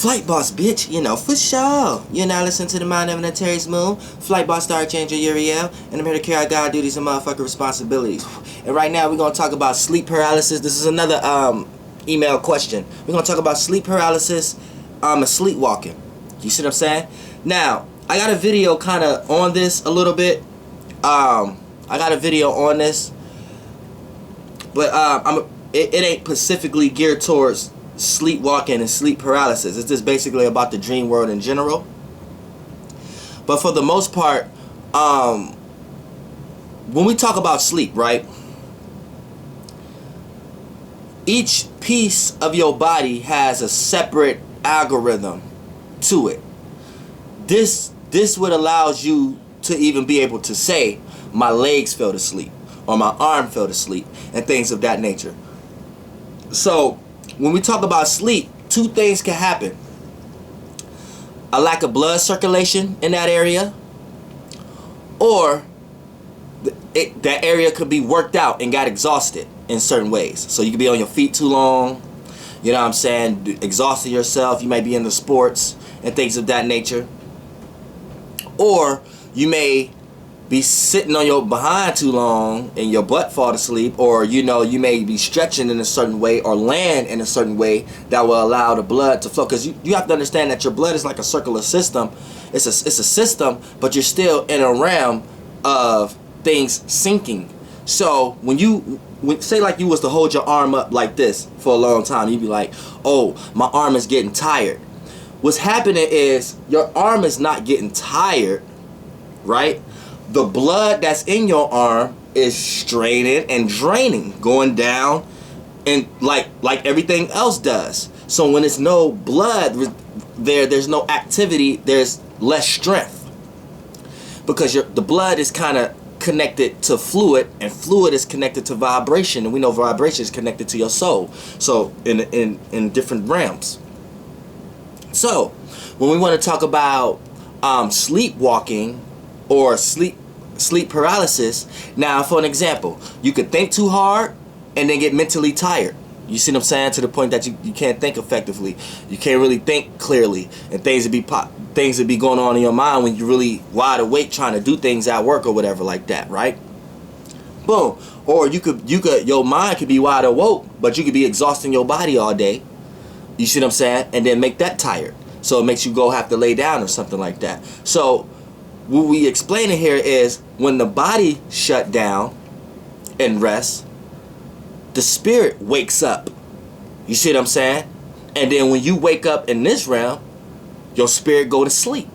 Flight Boss, bitch, you know, for sure. You're now listening to the Mind of an Terry's Moon, Flight Boss Star Changer Uriel, and I'm here to carry out God duties and motherfucking responsibilities. And right now, we're going to talk about sleep paralysis. This is another email question. We're going to talk about sleep paralysis and sleepwalking. You see what I'm saying? Now, I got a video kind of on this a little bit. I got a video on this, but it ain't specifically geared towards sleepwalking and sleep paralysis. It's just basically about the dream world in general. But for the most part, when we talk about sleep, right, each piece of your body has a separate algorithm to it. This what allows you to even be able to say, my legs fell asleep, or my arm fell asleep, and things of that nature. So when we talk about sleep, two things can happen: a lack of blood circulation in that area, or that area could be worked out and got exhausted in certain ways. So you could be on your feet too long, you know what I'm saying, exhausting yourself. You might be into sports and things of that nature. Or you may be sitting on your behind too long and your butt fall asleep, or you know, you may be stretching in a certain way or land in a certain way that will allow the blood to flow. Because you have to understand that your blood is like a circular system. It's a system, but you're still in a realm of things sinking. So when say like you was to hold your arm up like this for a long time, you'd be like, oh, my arm is getting tired. What's happening is your arm is not getting tired, right? The blood that's in your arm is straining and draining, going down, and like everything else does. So when there's no blood there's no activity, there's less strength, because the blood is kind of connected to fluid, and fluid is connected to vibration, and we know vibration is connected to your soul. So in different realms. So when we want to talk about sleepwalking or sleep paralysis, now for an example, you could think too hard and then get mentally tired. You see what I'm saying? To the point that you can't think effectively. You can't really think clearly, and things would be going on in your mind when you're really wide awake trying to do things at work or whatever like that, right? Boom. Or your mind could be wide awoke, but you could be exhausting your body all day. You see what I'm saying? And then make that tired, so it makes you go have to lay down or something like that. So what we explaining here is when the body shut down and rests, the spirit wakes up. You see what I'm saying? And then when you wake up in this realm, your spirit go to sleep.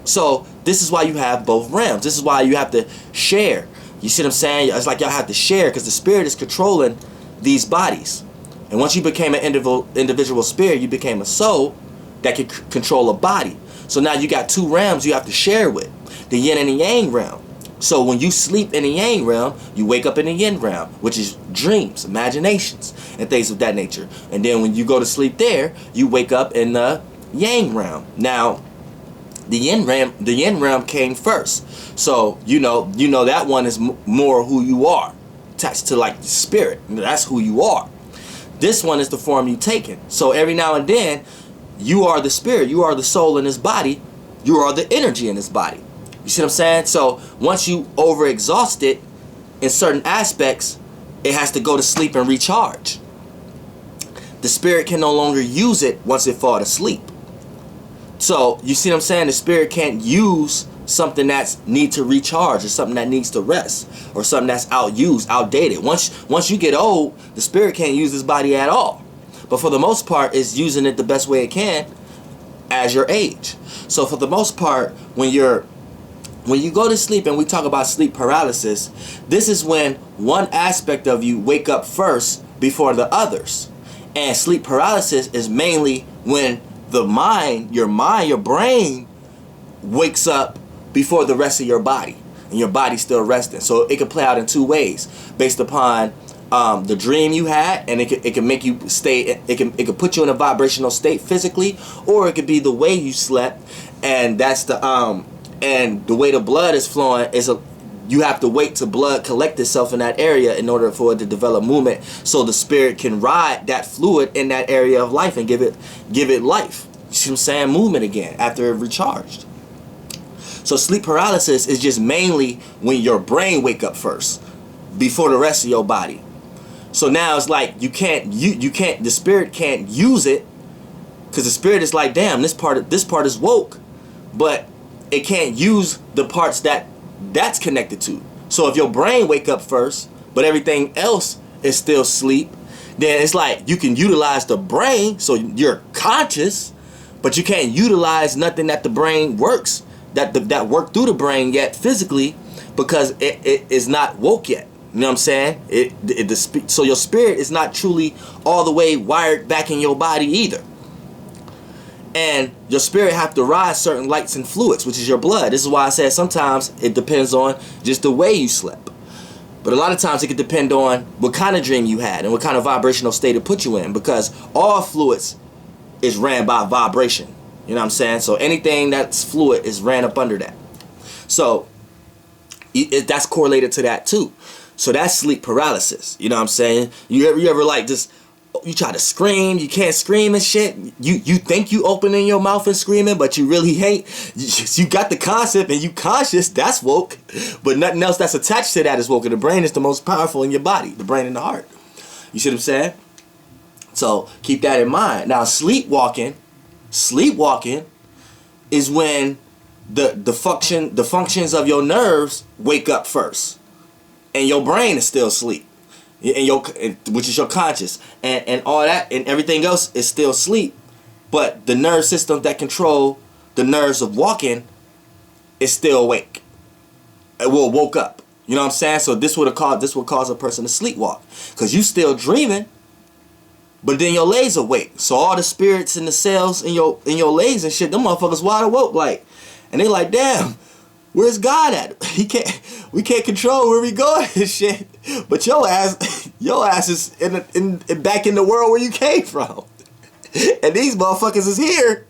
So this is why you have both realms. This is why you have to share. You see what I'm saying? It's like y'all have to share, because the spirit is controlling these bodies. And once you became an individual spirit, you became a soul that can control a body. So now you got two realms you have to share with, the yin and the yang realm. So when you sleep in the yang realm, you wake up in the yin realm, which is dreams, imaginations, and things of that nature. And then when you go to sleep there, you wake up in the yang realm. Now, the yin realm came first. So you know that one is more who you are, attached to like the spirit. That's who you are. This one is the form you taken. So every now and then, you are the spirit, you are the soul in this body, you are the energy in this body. You see what I'm saying? So once you overexhaust it in certain aspects, it has to go to sleep and recharge. The spirit can no longer use it once it falls asleep. So you see what I'm saying? The spirit can't use something that's need to recharge, or something that needs to rest, or something that's outdated. Once you get old, the spirit can't use this body at all. But for the most part, it's using it the best way it can as your age. So for the most part, when you go to sleep, and we talk about sleep paralysis, this is when one aspect of you wake up first before the others. And sleep paralysis is mainly when your brain wakes up before the rest of your body, and your body's still resting. So it can play out in two ways, based upon the dream you had, and it can make you stay. It can put you in a vibrational state physically, or it could be the way you slept, and that's and the way the blood is flowing is you have to wait till blood collect itself in that area in order for it to develop movement, so the spirit can ride that fluid in that area of life and give it life. You see what I'm saying? Movement again after it recharged. So sleep paralysis is just mainly when your brain wake up first before the rest of your body. So now it's like you can't the spirit can't use it, because the spirit is like, damn, this part is woke, but it can't use the parts that's connected to. So if your brain wake up first, but everything else is still sleep, then it's like you can utilize the brain, so you're conscious, but you can't utilize nothing that the brain works, that work through the brain yet physically, because it is not woke yet. You know what I'm saying? So your spirit is not truly all the way wired back in your body either. And your spirit have to ride certain lights and fluids, which is your blood. This is why I said sometimes it depends on just the way you slept. But a lot of times it could depend on what kind of dream you had and what kind of vibrational state it put you in, because all fluids is ran by vibration. You know what I'm saying? So anything that's fluid is ran up under that. So that's correlated to that too. So that's sleep paralysis. You know what I'm saying? You ever like just, you try to scream, you can't scream and shit. You think you opening your mouth and screaming, but you really ain't. You got the concept and you conscious, that's woke. But nothing else that's attached to that is woke. And the brain is the most powerful in your body, the brain and the heart. You see what I'm saying? So keep that in mind. Now sleepwalking is when the functions of your nerves wake up first, and your brain is still asleep, which is your conscious, and all that and everything else is still asleep, but the nerve system that control the nerves of walking is still awake. It will woke up. You know what I'm saying? So this would cause a person to sleepwalk, because you still dreaming, but then your legs awake. So all the spirits in the cells in your legs and shit, them motherfuckers wide awoke, like, and they like, damn, where's God at? We can't control where we going and shit. But your ass is back in the world where you came from. And these motherfuckers is here,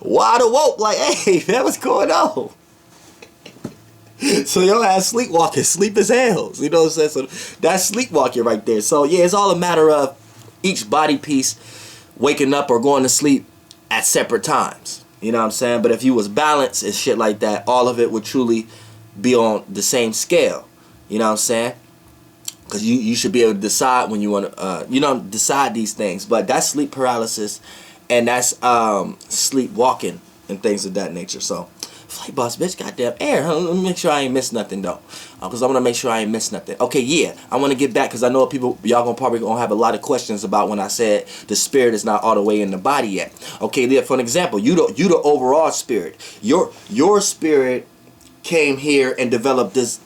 wide awoke, like, hey, man, what's going on? So your ass sleepwalking, sleep as hell. You know what I'm saying? So that's sleepwalking right there. So yeah, it's all a matter of each body piece waking up or going to sleep at separate times. You know what I'm saying? But if you was balanced and shit like that, all of it would truly be on the same scale. You know what I'm saying? Because you should be able to decide when you want to, decide these things. But that's sleep paralysis, and that's sleepwalking and things of that nature. So, Flight Boss, bitch, goddamn air. Let me make sure I ain't miss nothing, though. Because I want to make sure I ain't miss nothing. Okay, yeah. I want to get back, because I know y'all probably going to have a lot of questions about when I said the spirit is not all the way in the body yet. Okay, for an example, you the overall spirit. Your spirit came here and developed this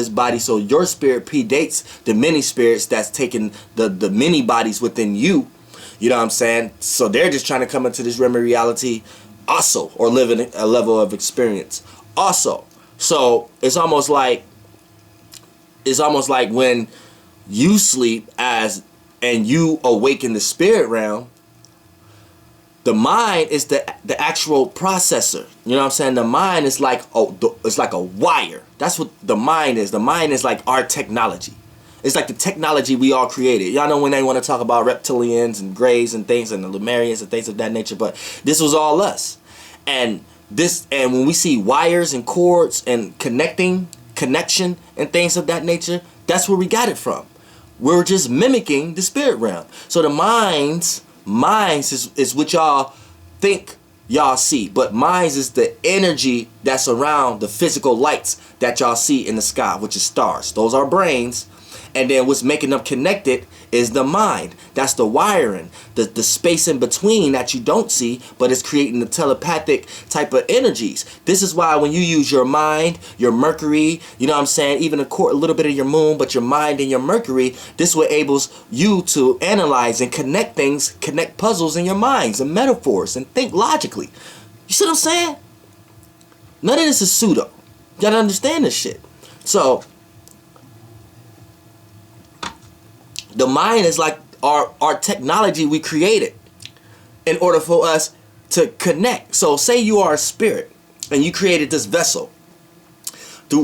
body, so your spirit predates the many spirits that's taken the many bodies within you. You know what I'm saying? So they're just trying to come into this realm of reality also, or live in a level of experience also. So it's almost like when you sleep and you awaken the spirit realm, the mind is the actual processor. You know what I'm saying? The mind is like it's like a wire. That's what the mind is. The mind is like our technology. It's like the technology we all created. Y'all know when they want to talk about reptilians and greys and things and the Lemurians and things of that nature, but this was all us. And when we see wires and cords and connection and things of that nature, that's where we got it from. We're just mimicking the spirit realm. So the minds is what y'all think y'all see, but minds is the energy that's around the physical lights that y'all see in the sky, which is stars. Those are brains. And then what's making them connected is the mind. That's the wiring, the space in between that you don't see, but it's creating the telepathic type of energies. This is why when you use your mind, your Mercury, you know what I'm saying, even a little bit of your moon, but your mind and your Mercury, this what enables you to analyze and connect things, connect puzzles in your minds and metaphors and think logically. You see what I'm saying? None of this is pseudo. You gotta understand this shit. So the mind is like our technology we created in order for us to connect. So say you are a spirit and you created this vessel.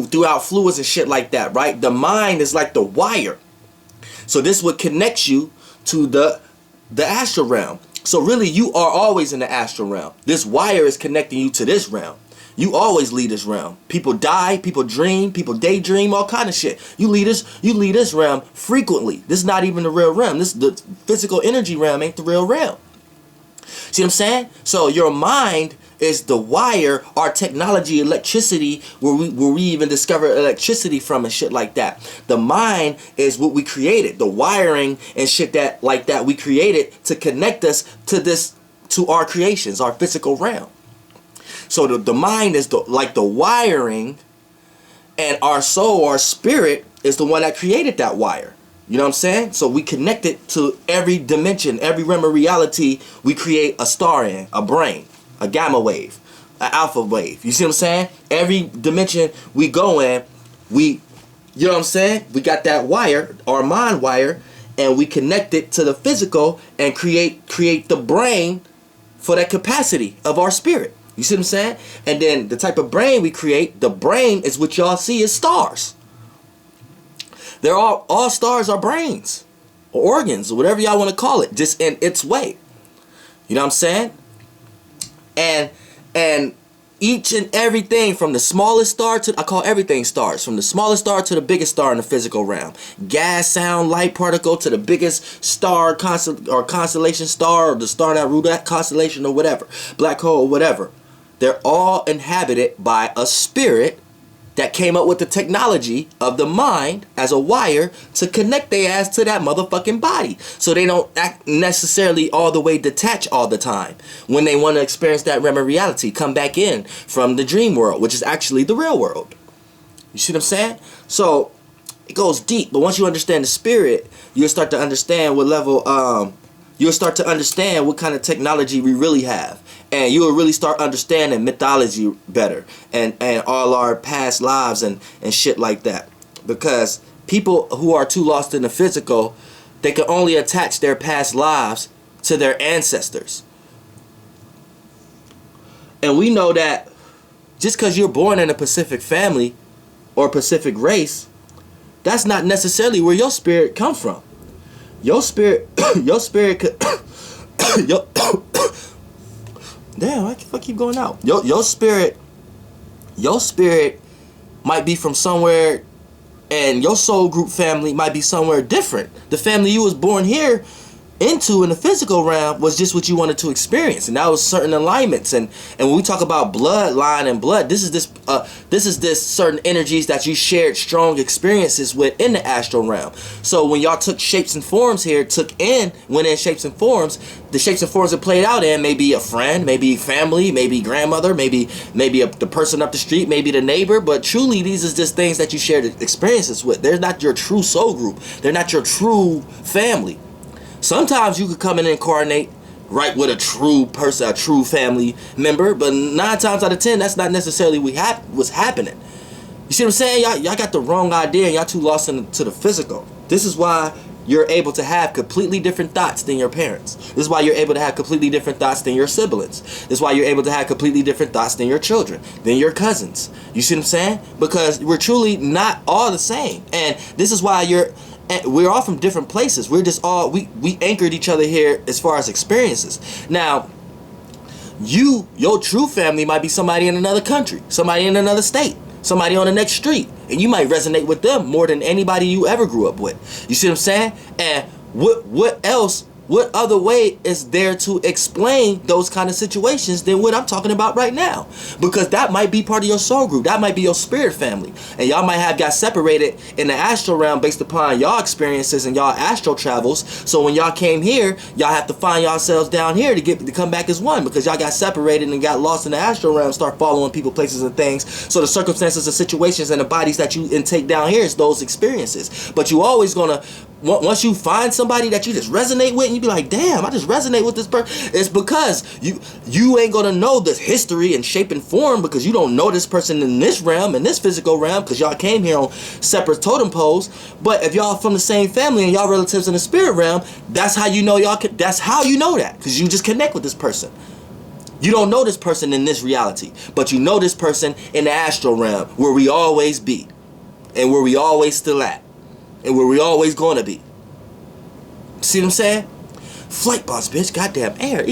throughout fluids and shit like that, right? The mind is like the wire. So this would connect you to the astral realm. So really, you are always in the astral realm. This wire is connecting you to this realm. You always leave this realm. People die, people dream, people daydream, all kind of shit. You leave this realm frequently. This is not even the real realm. This the physical energy realm ain't the real realm. See what I'm saying? So your mind is the wire, our technology, electricity, where we even discover electricity from and shit like that. The mind is what we created, the wiring and shit that like that we created to connect us to our creations, our physical realm. So the mind is like the wiring, and our soul, our spirit, is the one that created that wire. You know what I'm saying? So we connect it to every dimension, every realm of reality. We create a star in, a brain, a gamma wave, an alpha wave. You see what I'm saying? Every dimension we go in, you know what I'm saying? We got that wire, our mind wire, and we connect it to the physical and create the brain for that capacity of our spirit. You see what I'm saying? And then the type of brain we create, the brain is what y'all see as stars. They're all stars are brains or organs or whatever y'all want to call it, just in its way. You know what I'm saying? And each and everything from the smallest star to, I call everything stars, from the smallest star to the biggest star in the physical realm. Gas, sound, light particle to the biggest star or constellation star, or the star that ruled that constellation or whatever, black hole or whatever. They're all inhabited by a spirit that came up with the technology of the mind as a wire to connect their ass to that motherfucking body, so they don't act necessarily all the way detached all the time when they want to experience that realm of reality, come back in from the dream world, which is actually the real world. You see what I'm saying? So it goes deep, but once you understand the spirit, you'll start to understand what level, you'll start to understand what kind of technology we really have. And you will really start understanding mythology better, and all our past lives and shit like that. Because people who are too lost in the physical, they can only attach their past lives to their ancestors. And we know that just because you're born in a Pacific family or Pacific race, that's not necessarily where your spirit comes from. Your spirit could damn, I keep going out. Your spirit might be from somewhere, and your soul group family might be somewhere different. The family you was born here into in the physical realm was just what you wanted to experience, and that was certain alignments. And when we talk about bloodline and blood, this is this certain energies that you shared strong experiences with in the astral realm. So when y'all took shapes and forms here, went in shapes and forms, the shapes and forms that played out in maybe a friend, maybe family, maybe grandmother, maybe the person up the street, maybe the neighbor. But truly, these is just things that you shared experiences with. They're not your true soul group. They're not your true family. Sometimes you could come and incarnate right with a true person, a true family member, but 9 times out of 10, that's not necessarily what's happening. You see what I'm saying? Y'all got the wrong idea, and y'all too lost into the physical. This is why you're able to have completely different thoughts than your parents. This is why you're able to have completely different thoughts than your siblings. This is why you're able to have completely different thoughts than your children, than your cousins. You see what I'm saying? Because we're truly not all the same. And this is why we're all from different places. We're just all, we anchored each other here as far as experiences. Now, your true family might be somebody in another country, somebody in another state, somebody on the next street, and you might resonate with them more than anybody you ever grew up with. You see what I'm saying? And what other way is there to explain those kind of situations than what I'm talking about right now? Because that might be part of your soul group. That might be your spirit family. And y'all might have got separated in the astral realm based upon y'all experiences and y'all astral travels. So when y'all came here, y'all have to find yourselves down here to come back as one, because y'all got separated and got lost in the astral realm, start following people, places, and things. So the circumstances and situations and the bodies that you intake down here is those experiences. But you always gonna, once you find somebody that you just resonate with and you be like, damn, I just resonate with this person, it's because you ain't gonna know this history and shape and form, because you don't know this person in this realm, in this physical realm, because y'all came here on separate totem poles. But if y'all from the same family and y'all relatives in the spirit realm, that's how you know that's how you know that, because you just connect with this person. You don't know this person in this reality, but you know this person in the astral realm, where we always be, and where we always still at, and where we always gonna be. See what I'm saying? Flight boss, bitch. Goddamn air.